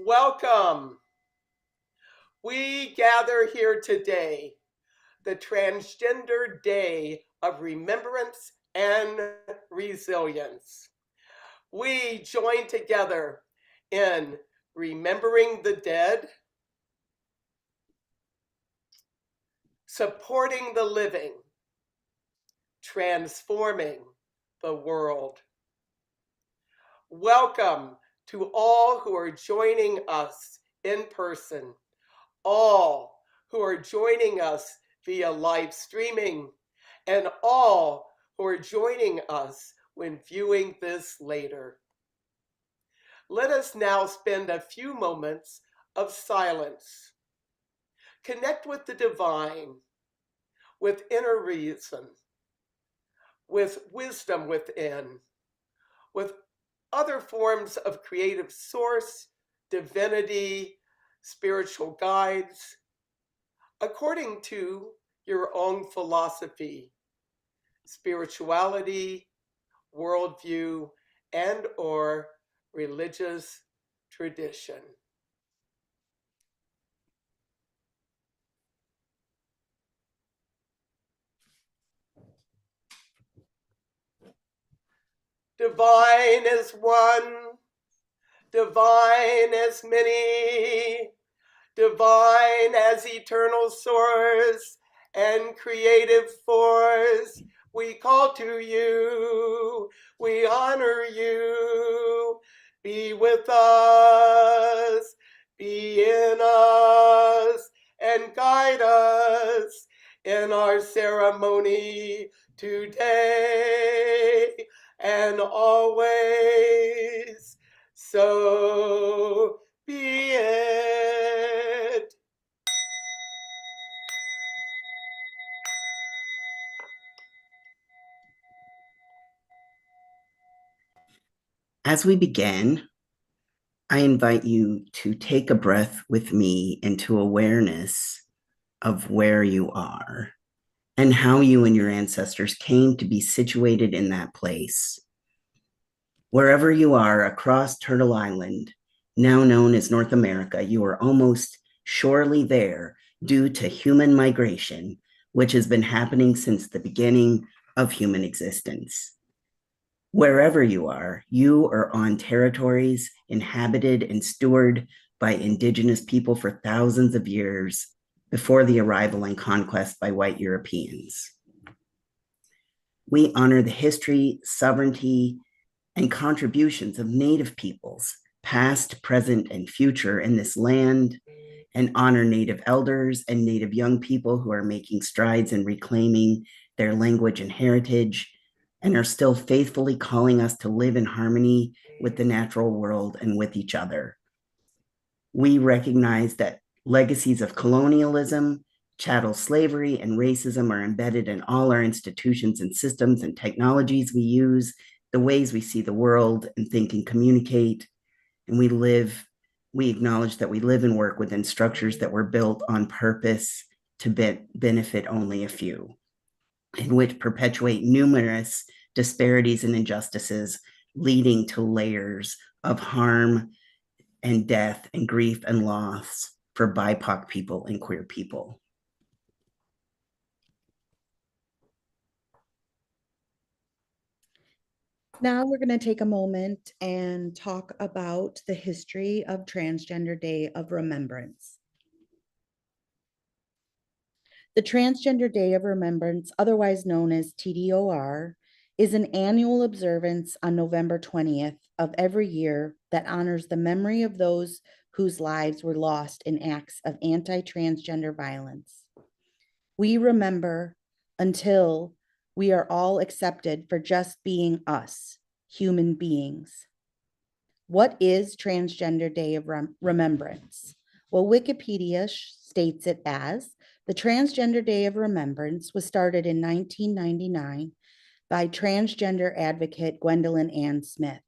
Welcome. We gather here today, the Transgender Day of Remembrance and Resilience. We join together in remembering the dead, supporting the living, transforming the world. Welcome to all who are joining us in person, all who are joining us via live streaming, and all who are joining us when viewing this later. Let us now spend a few moments of silence. Connect with the divine, with inner reason, with wisdom within, with other forms of creative source, divinity, spiritual guides, according to your own philosophy, spirituality, worldview, and/or religious tradition. Divine is one, divine as many, divine as eternal source and creative force. We call to you, we honor you. Be with us, be in us, and guide us in our ceremony today and always. So be it. As we begin, I invite you to take a breath with me into awareness of where you are and how you and your ancestors came to be situated in that place. Wherever you are across Turtle Island, now known as North America, you are almost surely there due to human migration, which has been happening since the beginning of human existence. Wherever you are on territories inhabited and stewarded by indigenous people for thousands of years before the arrival and conquest by white Europeans. We honor the history, sovereignty, and contributions of Native peoples, past, present, and future in this land, and honor Native elders and Native young people who are making strides in reclaiming their language and heritage, and are still faithfully calling us to live in harmony with the natural world and with each other. We recognize that legacies of colonialism, chattel slavery, and racism are embedded in all our institutions and systems and technologies we use, the ways we see the world and think and communicate. And we acknowledge that we live and work within structures that were built on purpose to benefit only a few, and which perpetuate numerous disparities and injustices, leading to layers of harm and death and grief and loss for BIPOC people and queer people. Now we're going to take a moment and talk about the history of Transgender Day of Remembrance. The Transgender Day of Remembrance, otherwise known as TDOR, is an annual observance on November 20th of every year that honors the memory of those whose lives were lost in acts of anti-transgender violence. We remember until we are all accepted for just being us, human beings. What is Transgender Day of Remembrance? Well, Wikipedia states it as the Transgender Day of Remembrance was started in 1999 by transgender advocate Gwendolyn Ann Smith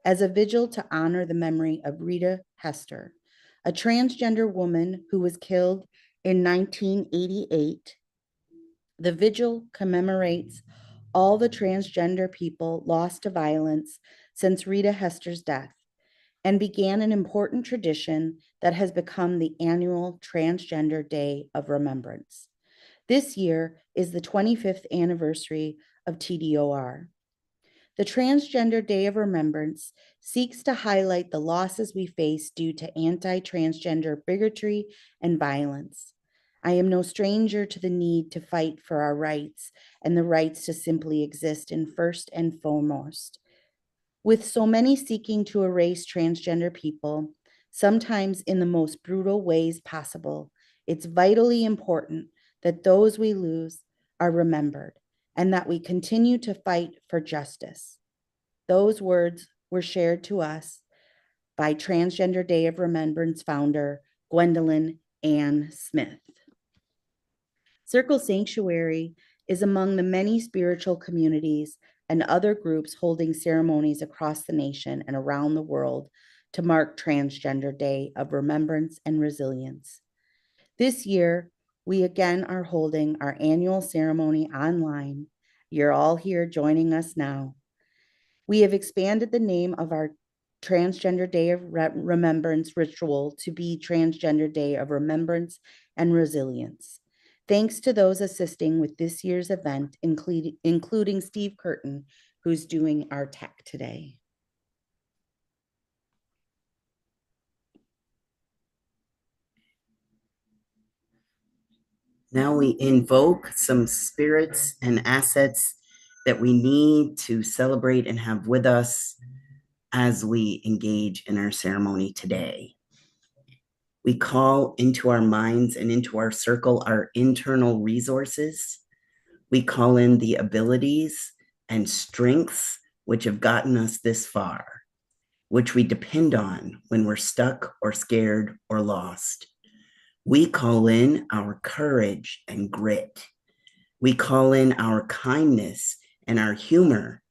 as a vigil to honor the memory of Rita Hester, a transgender woman who was killed in 1988. The vigil commemorates all the transgender people lost to violence since Rita Hester's death and began an important tradition that has become the annual Transgender Day of Remembrance. This year is the 25th anniversary of TDOR. The Transgender Day of Remembrance seeks to highlight the losses we face due to anti-transgender bigotry and violence. I am no stranger to the need to fight for our rights and the rights to simply exist in first and foremost. With so many seeking to erase transgender people, sometimes in the most brutal ways possible, it's vitally important that those we lose are remembered and that we continue to fight for justice. Those words were shared to us by Transgender Day of Remembrance founder Gwendolyn Ann Smith. Circle Sanctuary is among the many spiritual communities and other groups holding ceremonies across the nation and around the world to mark Transgender Day of Remembrance and Resilience. This year, we again are holding our annual ceremony online. You're all here joining us now. We have expanded the name of our Transgender Day of Remembrance ritual to be Transgender Day of Remembrance and Resilience. Thanks to those assisting with this year's event, including Steve Curtin, who's doing our tech today. Now we invoke some spirits and assets that we need to celebrate and have with us as we engage in our ceremony today. We call into our minds and into our circle our internal resources. We call in the abilities and strengths which have gotten us this far, which we depend on when we're stuck or scared or lost. We call in our courage and grit. We call in our kindness and our humor.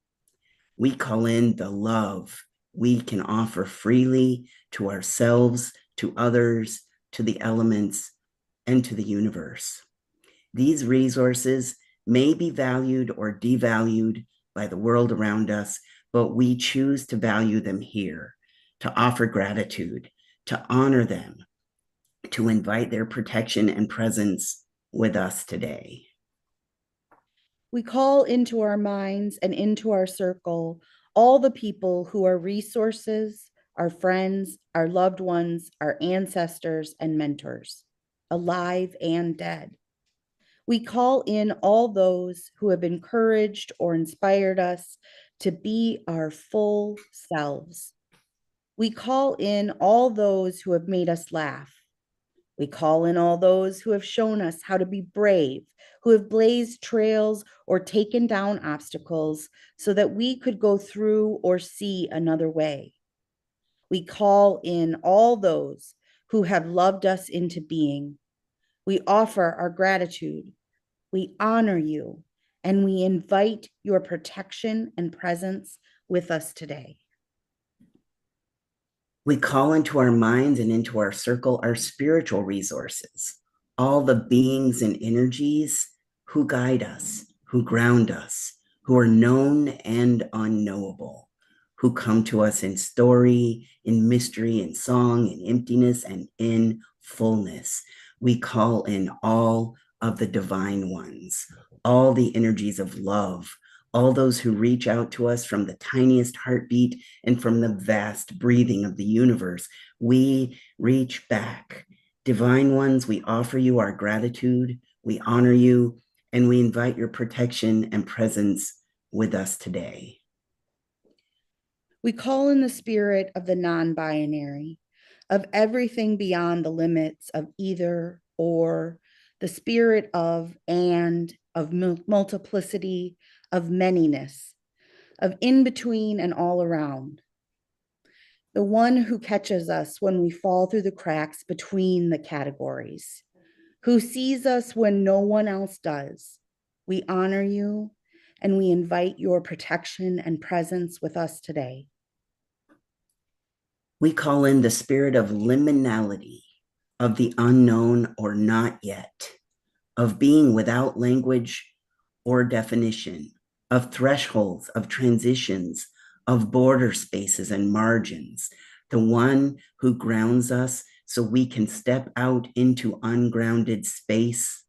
We call in the love we can offer freely to ourselves, to others, to the elements, and to the universe. These resources may be valued or devalued by the world around us, but we choose to value them here, to offer gratitude, to honor them, to invite their protection and presence with us today. We call into our minds and into our circle all the people who are resources, our friends, our loved ones, our ancestors, and mentors, alive and dead. We call in all those who have encouraged or inspired us to be our full selves. We call in all those who have made us laugh. We call in all those who have shown us how to be brave, who have blazed trails or taken down obstacles so that we could go through or see another way. We call in all those who have loved us into being. We offer our gratitude. We honor you, and we invite your protection and presence with us today. We call into our minds and into our circle our spiritual resources, all the beings and energies who guide us, who ground us, who are known and unknowable, who come to us in story, in mystery, in song, in emptiness, and in fullness. We call in all of the divine ones, all the energies of love, all those who reach out to us from the tiniest heartbeat and from the vast breathing of the universe. We reach back. Divine ones, we offer you our gratitude, we honor you, and we invite your protection and presence with us today. We call in the spirit of the non-binary, of everything beyond the limits of either or, the spirit of and, of multiplicity, of manyness, of in between and all around. The one who catches us when we fall through the cracks between the categories, who sees us when no one else does. We honor you and we invite your protection and presence with us today. We call in the spirit of liminality, of the unknown or not yet, of being without language or definition, of thresholds, of transitions, of border spaces and margins, the one who grounds us so we can step out into ungrounded space.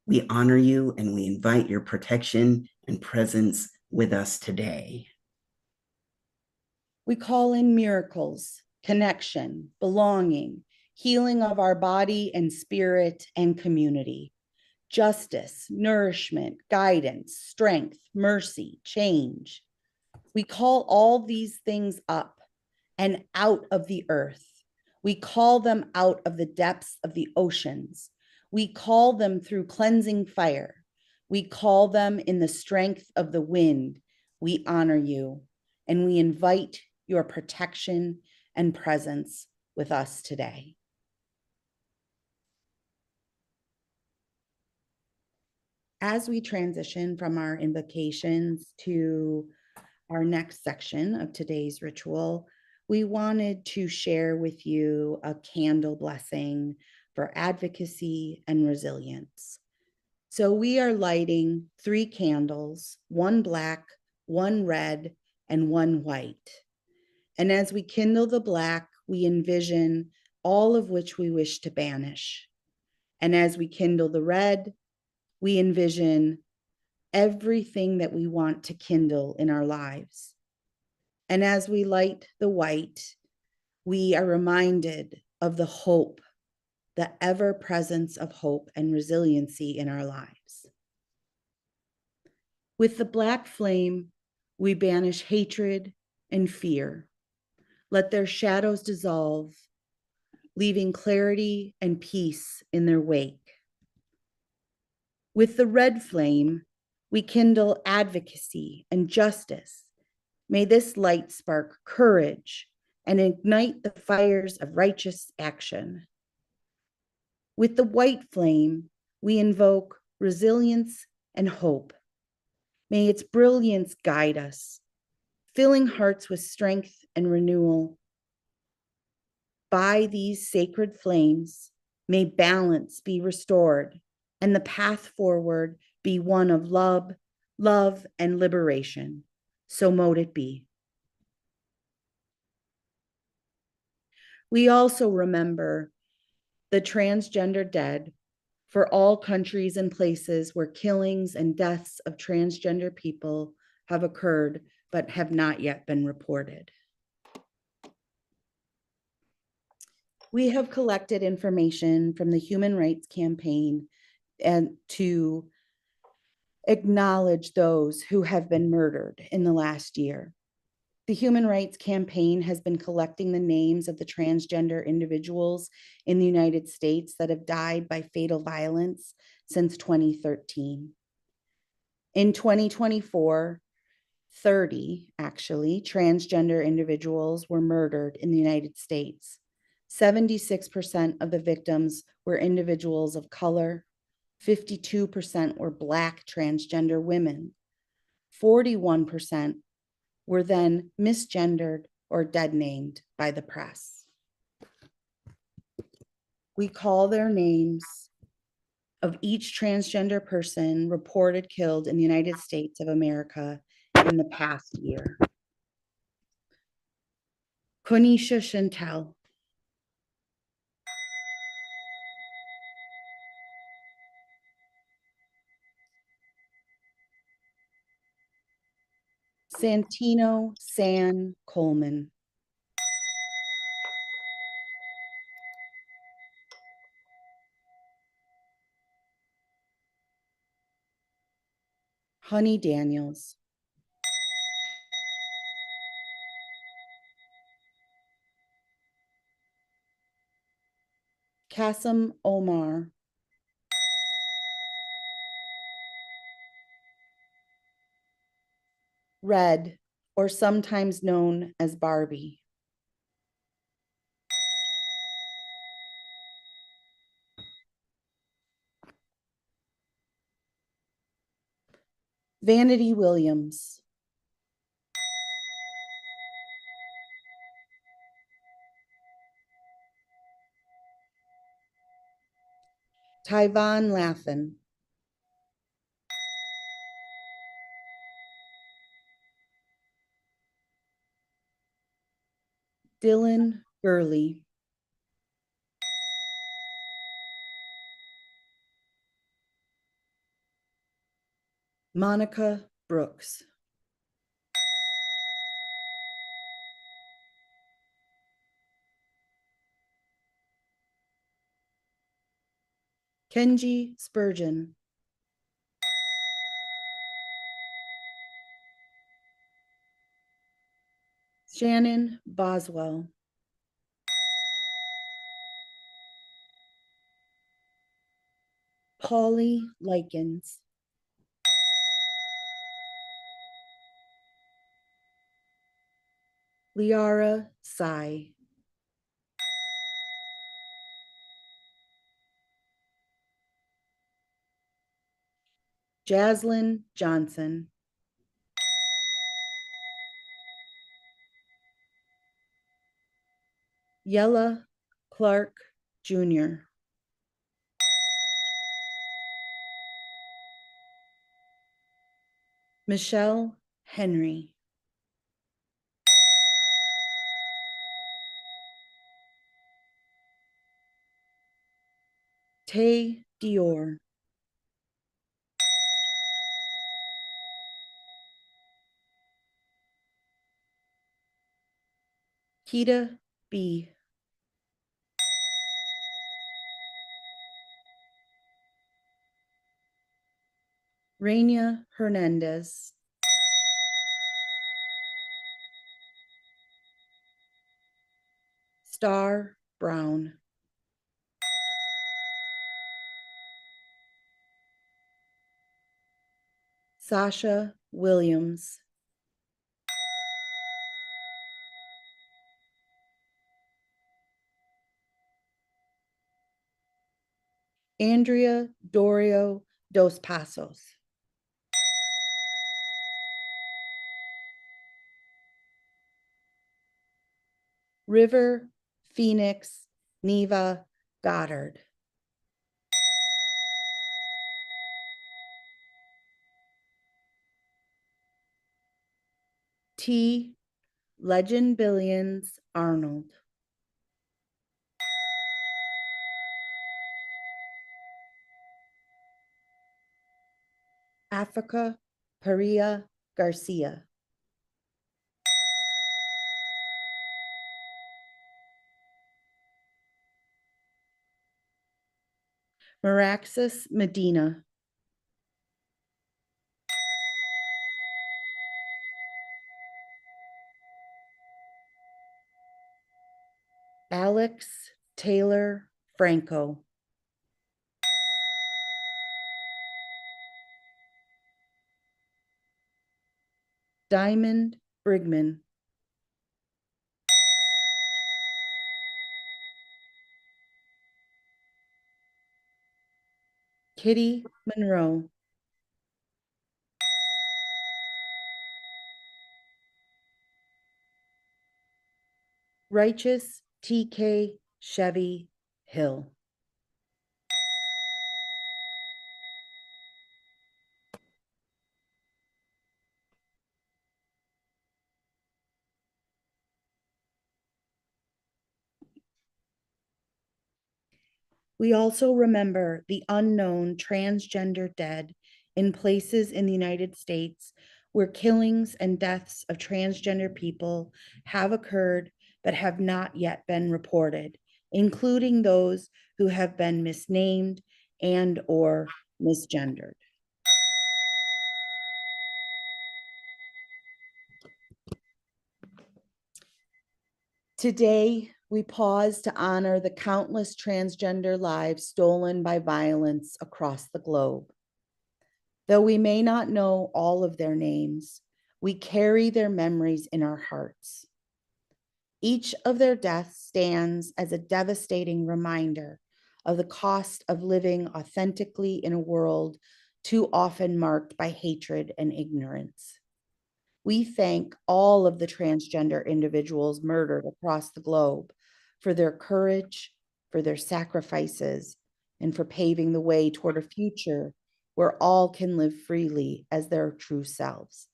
We honor you and we invite your protection and presence with us today. We call in miracles, connection, belonging, healing of our body and spirit and community, justice, nourishment, guidance, strength, mercy, change. We call all these things up and out of the earth. We call them out of the depths of the oceans. We call them through cleansing fire. We call them in the strength of the wind. We honor you and we invite your protection and presence with us today. As we transition from our invocations to our next section of today's ritual, we wanted to share with you a candle blessing for advocacy and resilience. So we are lighting 3 candles, 1 black, 1 red, and 1 white. And as we kindle the black, we envision all of which we wish to banish. And as we kindle the red, we envision everything that we want to kindle in our lives. And as we light the white, we are reminded of the hope, the ever presence of hope and resiliency in our lives. With the black flame, we banish hatred and fear. Let their shadows dissolve, leaving clarity and peace in their wake. With the red flame, we kindle advocacy and justice. May this light spark courage and ignite the fires of righteous action. With the white flame, we invoke resilience and hope. May its brilliance guide us, filling hearts with strength and renewal. By these sacred flames, may balance be restored and the path forward be one of love, and liberation. So mote it be. We also remember the Transgender Dead for all countries and places where killings and deaths of transgender people have occurred but have not yet been reported. We have collected information from the Human Rights Campaign and to acknowledge those who have been murdered in the last year. The Human Rights Campaign has been collecting the names of the transgender individuals in the United States that have died by fatal violence since 2013. In 2024, 30 transgender individuals were murdered in the United States. 76% of the victims were individuals of color. 52% were Black transgender women. 41% were then misgendered or dead named by the press. We call their names of each transgender person reported killed in the United States of America in the past year. Konisha Chantel, Santino San Coleman, Honey Daniels, Kasim Omar, Red, or sometimes known as Barbie, Vanity Williams, Tyvon Laffin, Dylan Gurley, Monica Brooks, Kenji Spurgeon, Shannon Boswell, Polly Likens, Liara Sai, Jaslyn Johnson, Yella Clark Jr., Michelle Henry, Tay Dior, Kita B., Raina Hernandez, Star Brown, Sasha Williams, Andrea Dorio Dos Passos, River Phoenix Neva Goddard, T. Legend Billions Arnold, Africa Paria Garcia, Maraxis Medina, Alex Taylor Franco, Diamond Brigman, Kitty Monroe, Righteous TK Chevy Hill. We also remember the unknown transgender dead in places in the United States where killings and deaths of transgender people have occurred but have not yet been reported, including those who have been misnamed and or misgendered. Today, we pause to honor the countless transgender lives stolen by violence across the globe. Though we may not know all of their names, we carry their memories in our hearts. Each of their deaths stands as a devastating reminder of the cost of living authentically in a world too often marked by hatred and ignorance. We thank all of the transgender individuals murdered across the globe for their courage, for their sacrifices, and for paving the way toward a future where all can live freely as their true selves.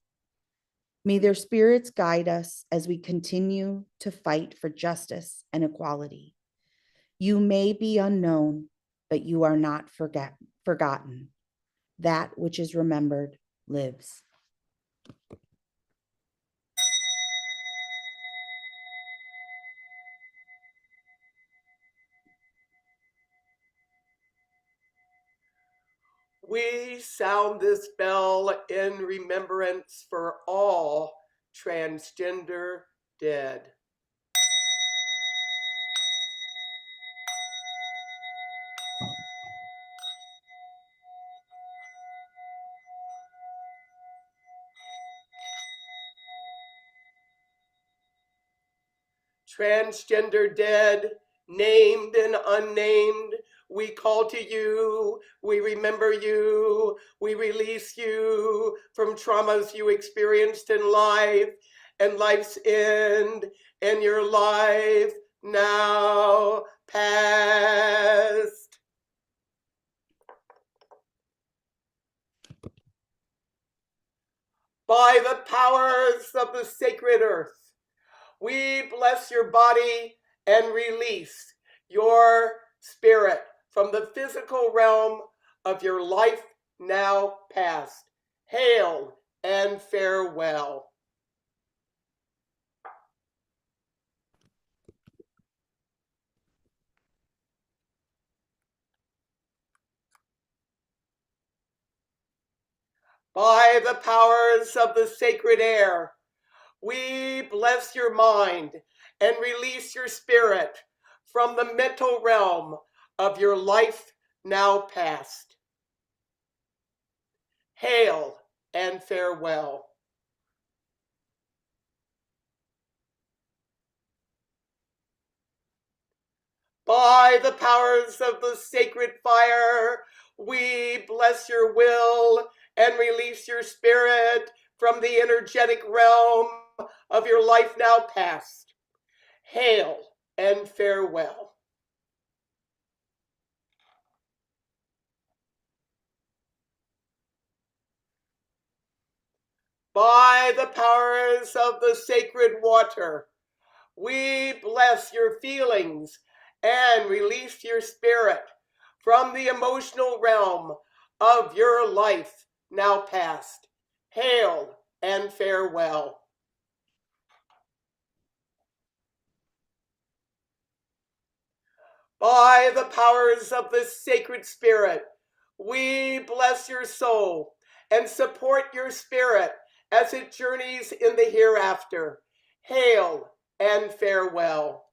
May their spirits guide us as we continue to fight for justice and equality. You may be unknown, but you are not forgotten. That which is remembered lives. We sound this bell in remembrance for all transgender dead. Transgender dead, named and unnamed, we call to you, we remember you, we release you from traumas you experienced in life and life's end, and your life now past. By the powers of the sacred earth, we bless your body and release your spirit from the physical realm of your life now past. Hail and farewell. By the powers of the sacred air, we bless your mind and release your spirit from the mental realm of your life now past. Hail and farewell. By the powers of the sacred fire, we bless your will and release your spirit from the energetic realm of your life now past. Hail and farewell. By the powers of the sacred water, we bless your feelings and release your spirit from the emotional realm of your life now past. Hail and farewell. By the powers of the sacred spirit, we bless your soul and support your spirit as it journeys in the hereafter. Hail and farewell.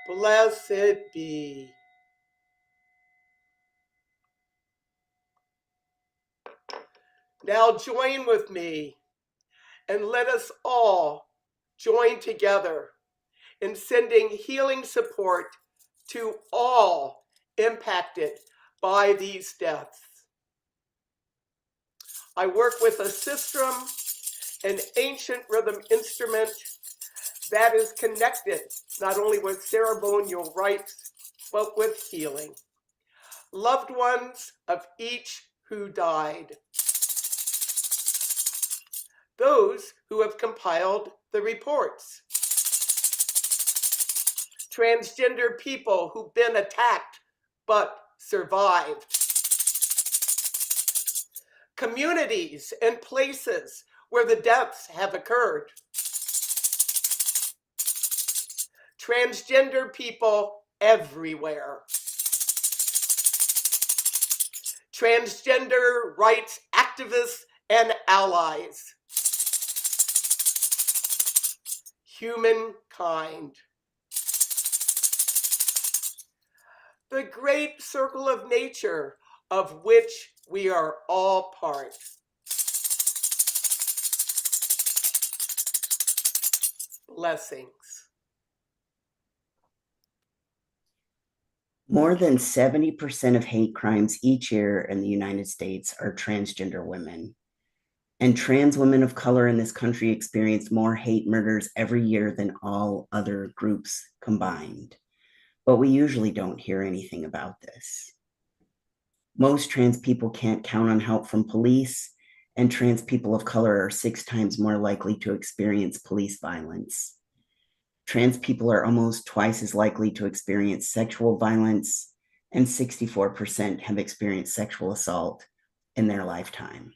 Blessed be. Now join with me and let us all join together in sending healing support to all impacted by these deaths. I work with a sistrum, an ancient rhythm instrument that is connected not only with ceremonial rites, but with healing. Loved ones of each who died. Those who have compiled the reports. Transgender people who've been attacked but survived. Communities and places where the deaths have occurred. Transgender people everywhere. Transgender rights activists and allies. Humankind. The great circle of nature of which we are all part. Blessings. More than 70% of hate crimes each year in the United States are transgender women. And trans women of color in this country experience more hate murders every year than all other groups combined. But we usually don't hear anything about this. Most trans people can't count on help from police, and trans people of color are 6 times more likely to experience police violence. Trans people are almost twice as likely to experience sexual violence, and 64% have experienced sexual assault in their lifetime.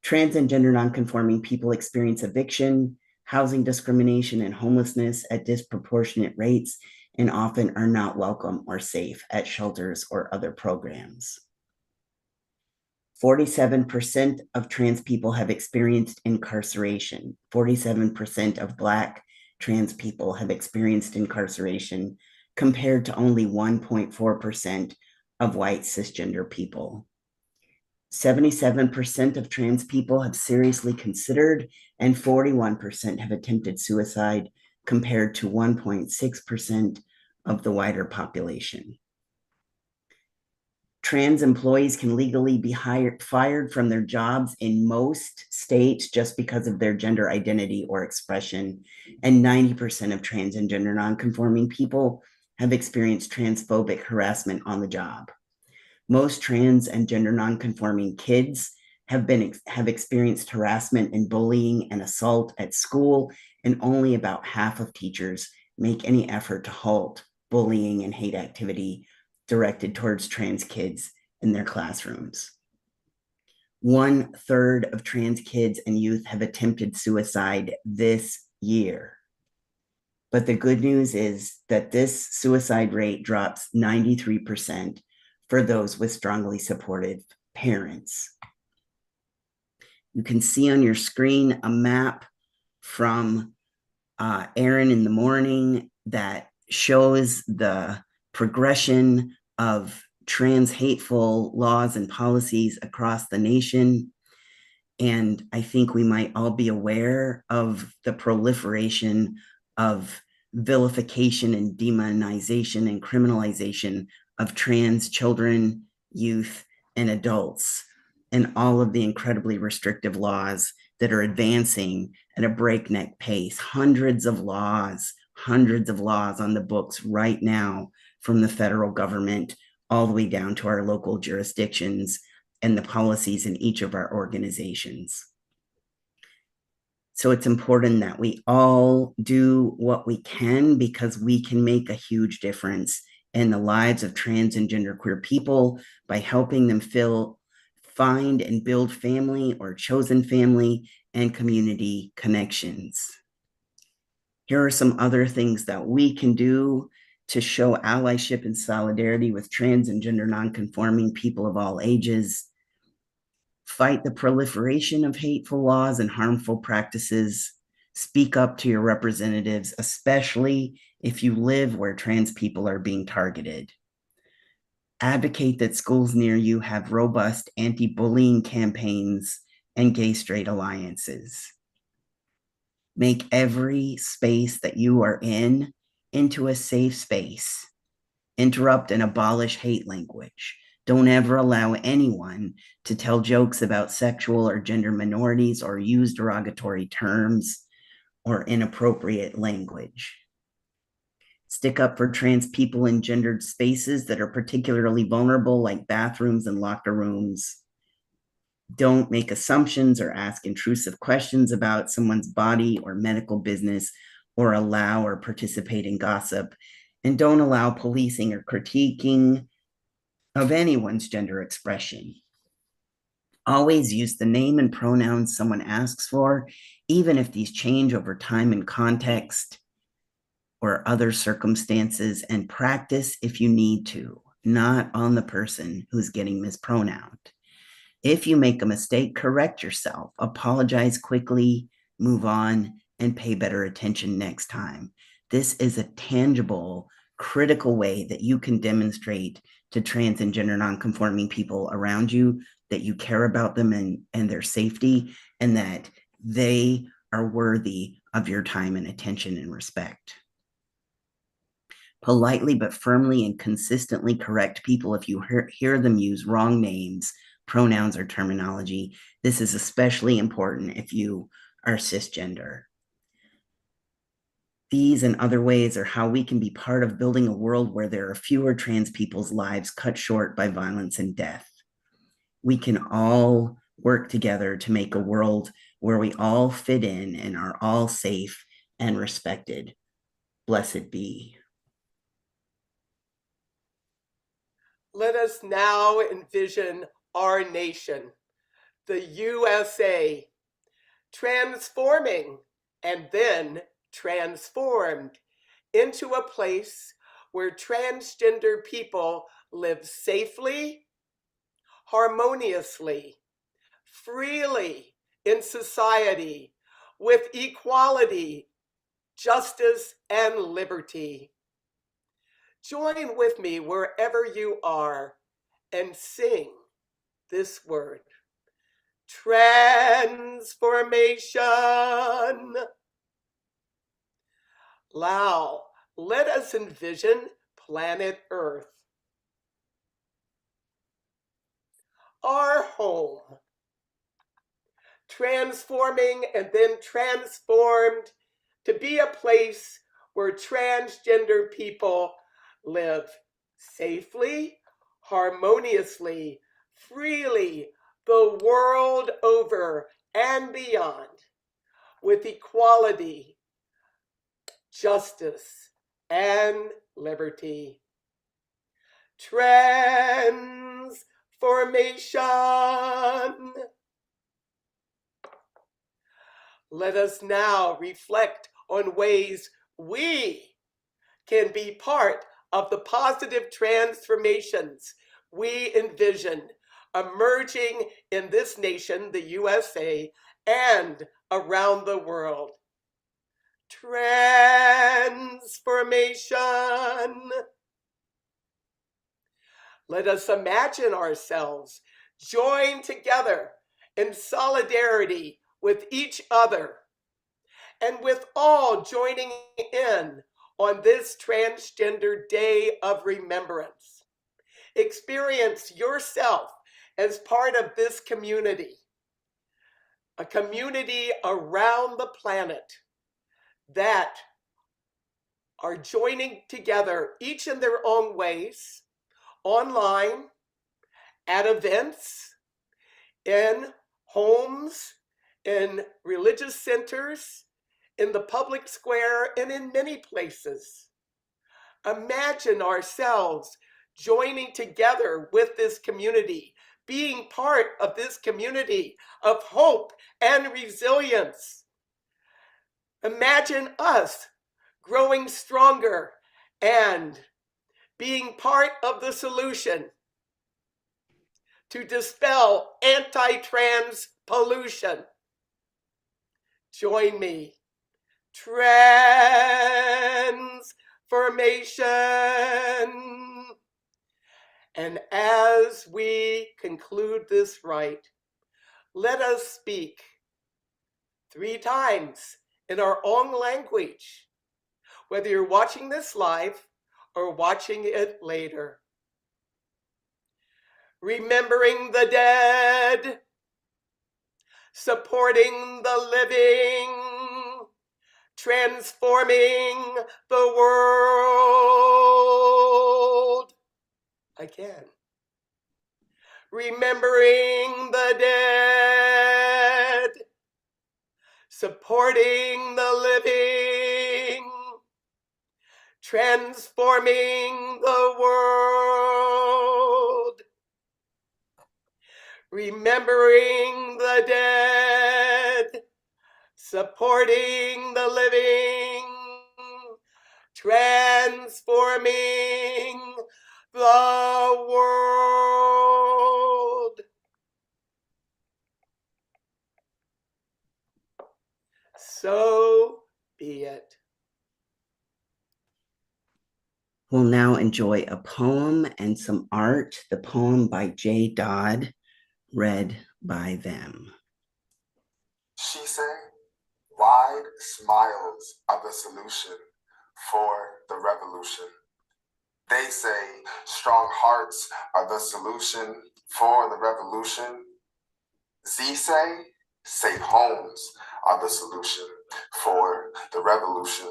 Trans and gender nonconforming people experience eviction, housing discrimination, and homelessness at disproportionate rates, and often are not welcome or safe at shelters or other programs. 47% of trans people have experienced incarceration. 47% of Black trans people have experienced incarceration, compared to only 1.4% of white cisgender people. 77% of trans people have seriously considered, and 41% have attempted suicide, compared to 1.6% of the wider population. Trans employees can legally be fired from their jobs in most states just because of their gender identity or expression, and 90% of trans and gender nonconforming people have experienced transphobic harassment on the job. Most trans and gender nonconforming kids have experienced harassment and bullying and assault at school, and only about half of teachers make any effort to halt bullying and hate activity directed towards trans kids in their classrooms. 1/3 of trans kids and youth have attempted suicide this year. But the good news is that this suicide rate drops 93% for those with strongly supportive parents. You can see on your screen a map from Aaron in the morning that shows the progression of trans hateful laws and policies across the nation. And I think we might all be aware of the proliferation of vilification and demonization and criminalization of trans children, youth, and adults, and all of the incredibly restrictive laws that are advancing at a breakneck pace. Hundreds of laws on the books right now from the federal government all the way down to our local jurisdictions and the policies in each of our organizations. So it's important that we all do what we can, because we can make a huge difference in the lives of trans and genderqueer people by helping them find and build family or chosen family and community connections. Here are some other things that we can do to show allyship and solidarity with trans and gender nonconforming people of all ages. Fight the proliferation of hateful laws and harmful practices. Speak up to your representatives, especially if you live where trans people are being targeted. Advocate that schools near you have robust anti-bullying campaigns and gay-straight alliances. Make every space that you are in into a safe space. Interrupt and abolish hate language. Don't ever allow anyone to tell jokes about sexual or gender minorities or use derogatory terms or inappropriate language. Stick up for trans people in gendered spaces that are particularly vulnerable, like bathrooms and locker rooms. Don't make assumptions or ask intrusive questions about someone's body or medical business, or allow or participate in gossip. And don't allow policing or critiquing of anyone's gender expression. Always use the name and pronouns someone asks for, even if these change over time and context or other circumstances, and practice if you need to, not on the person who's getting mispronounced. If you make a mistake, correct yourself, apologize quickly, move on, and pay better attention next time. This is a tangible, critical way that you can demonstrate to trans and gender nonconforming people around you that you care about them and their safety, and that they are worthy of your time and attention and respect. Politely but firmly and consistently correct people if you hear them use wrong names, pronouns or terminology. This is especially important if you are cisgender. These and other ways are how we can be part of building a world where there are fewer trans people's lives cut short by violence and death. We can all work together to make a world where we all fit in and are all safe and respected. Blessed be. Let us now envision our nation, the USA, transforming and then transformed into a place where transgender people live safely, harmoniously, freely in society with equality, justice, and liberty. Join with me wherever you are and sing this word. Transformation. Now, let us envision planet Earth, our home, transforming and then transformed to be a place where transgender people live safely, harmoniously, freely, the world over and beyond, with equality, justice, and liberty. Transformation. Let us now reflect on ways we can be part of the positive transformations we envision emerging in this nation, the USA, and around the world. Transformation. Let us imagine ourselves joined together in solidarity with each other and with all joining in on this Transgender Day of Remembrance. Experience yourself as part of this community, a community around the planet that are joining together, each in their own ways, online, at events, in homes, in religious centers, in the public square, and in many places. Imagine ourselves joining together with this community, being part of this community of hope and resilience. Imagine us growing stronger and being part of the solution to dispel anti-trans pollution. Join me. Transformation. And as we conclude this rite, let us speak 3 times in our own language, whether you're watching this live or watching it later. Remembering the dead, supporting the living, transforming the world. Again. Remembering the dead, supporting the living, transforming the world. Remembering the dead, supporting the living, transforming the world. So be it. We'll now enjoy a poem and some art. The poem by J. Dodd, read by them. She say, wide smiles are the solution for the revolution. They say strong hearts are the solution for the revolution. Z say safe homes are the solution for the revolution.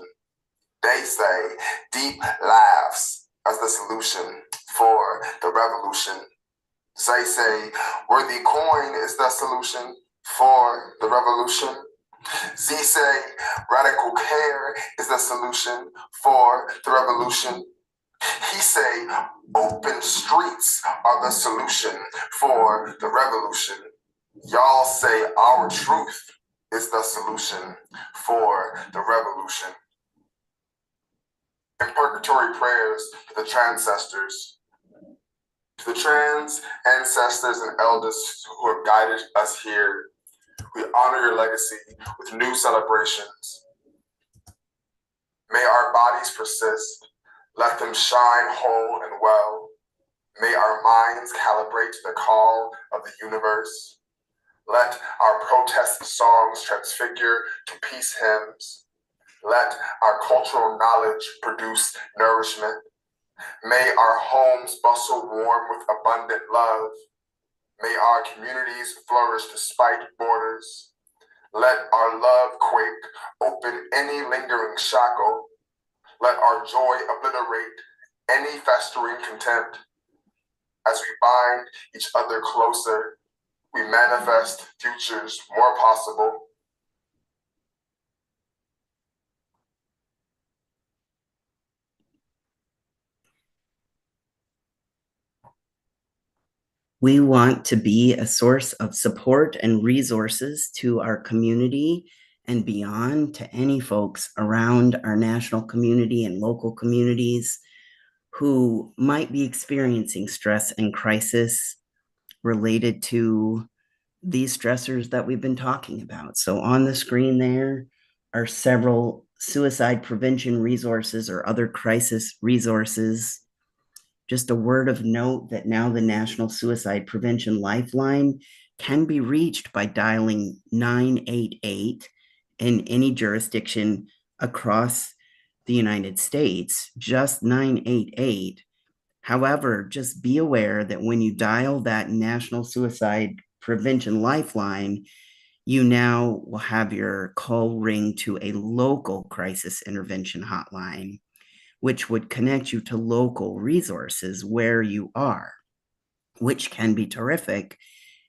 They say deep laughs as the solution for the revolution. They say worthy coin is the solution for the revolution. Z say radical care is the solution for the revolution. He say open streets are the solution for the revolution. Y'all say our truth is the solution for the revolution. Imprecatory prayers to the transcestors, to the trans ancestors and elders who have guided us here. We honor your legacy with new celebrations. May our bodies persist. Let them shine whole and well. May our minds calibrate to the call of the universe. Let our protest songs transfigure to peace hymns. Let our cultural knowledge produce nourishment. May our homes bustle warm with abundant love. May our communities flourish despite borders. Let our love quake, open any lingering shackle. Let our joy obliterate any festering contempt. As we bind each other closer, we manifest futures more possible. We want to be a source of support and resources to our community and beyond, to any folks around our national community and local communities who might be experiencing stress and crisis related to these stressors that we've been talking about. So on the screen there are several suicide prevention resources or other crisis resources. Just a word of note that now the National Suicide Prevention Lifeline can be reached by dialing 988 in any jurisdiction across the United States, just 988. However, just be aware that when you dial that National Suicide Prevention Lifeline, you now will have your call ring to a local crisis intervention hotline, which would connect you to local resources where you are, which can be terrific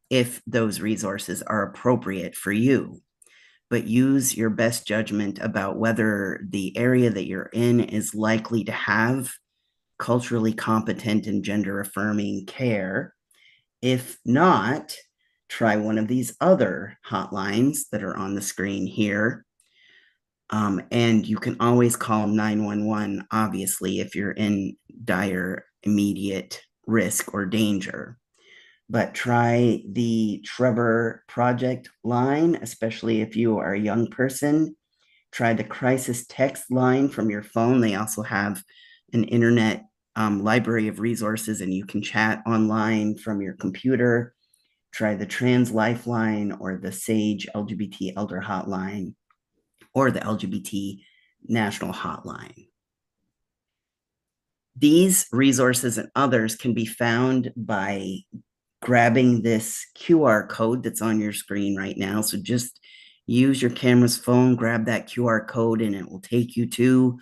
if those resources are appropriate for you. But use your best judgment about whether the area that you're in is likely to have culturally competent and gender affirming care. If not, try one of these other hotlines that are on the screen here. And you can always call 911, obviously, if you're in dire immediate risk or danger. But try the Trevor Project line, especially if you are a young person. Try the crisis text line from your phone. They also have an internet library of resources, and you can chat online from your computer. Try the Trans Lifeline or the SAGE LGBT Elder Hotline or the LGBT National Hotline. These resources and others can be found by grabbing this QR code that's on your screen right now. So just use your camera's phone, grab that QR code, and it will take you to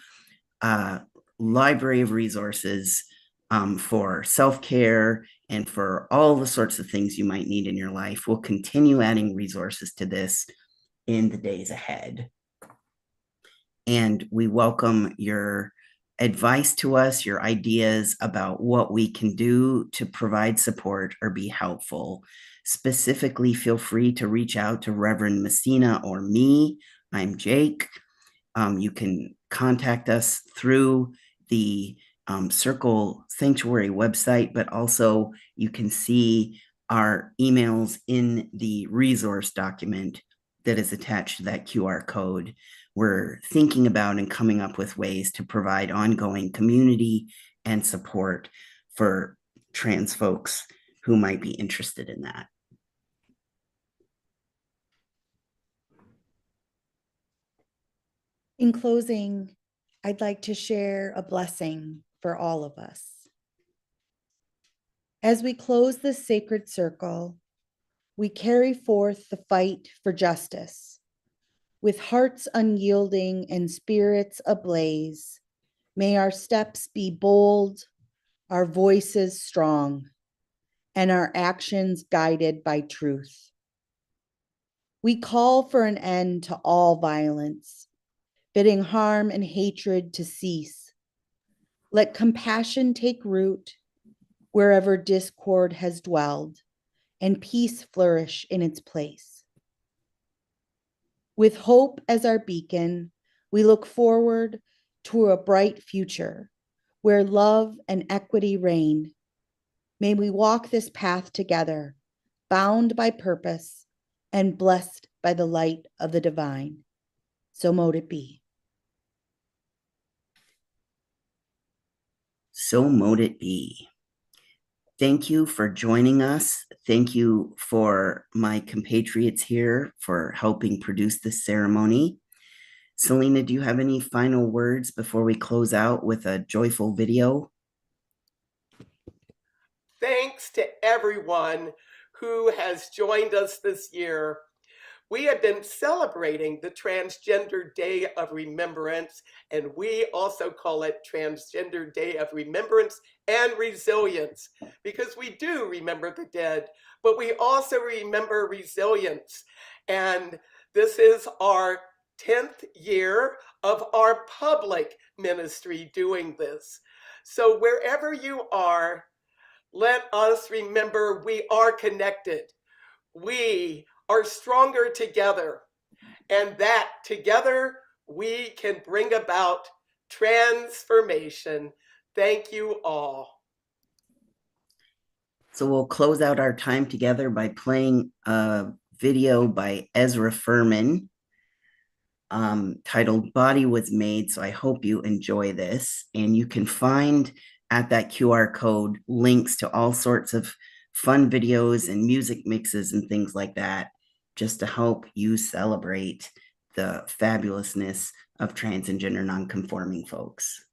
a library of resources for self-care and for all the sorts of things you might need in your life. We'll continue adding resources to this in the days ahead. And we welcome your advice to us, your ideas about what we can do to provide support or be helpful. Specifically, feel free to reach out to Reverend Messina or me. I'm Jake. You can contact us through the Circle Sanctuary website, but also you can see our emails in the resource document that is attached to that QR code. We're thinking about and coming up with ways to provide ongoing community and support for trans folks who might be interested in that. In closing, I'd like to share a blessing for all of us. As we close this sacred circle, we carry forth the fight for justice. With hearts unyielding and spirits ablaze, may our steps be bold, our voices strong, and our actions guided by truth. We call for an end to all violence, bidding harm and hatred to cease. Let compassion take root wherever discord has dwelled, and peace flourish in its place. With hope as our beacon, we look forward to a bright future where love and equity reign. May we walk this path together, bound by purpose and blessed by the light of the divine. So mote it be. So mote it be. Thank you for joining us. Thank you for my compatriots here for helping produce this ceremony. Selena, do you have any final words before we close out with a joyful video? Thanks to everyone who has joined us this year. We have been celebrating the Transgender Day of Remembrance, and we also call it Transgender Day of Remembrance and Resilience, because we do remember the dead, but we also remember resilience. And this is our 10th year of our public ministry doing this. So wherever you are, let us remember we are connected. We are stronger together, and that together we can bring about transformation. Thank you all. So we'll close out our time together by playing a video by Ezra Ferman titled Body Was Made. So I hope you enjoy this. And you can find at that QR code links to all sorts of fun videos and music mixes and things like that, just to help you celebrate the fabulousness of trans and gender nonconforming folks.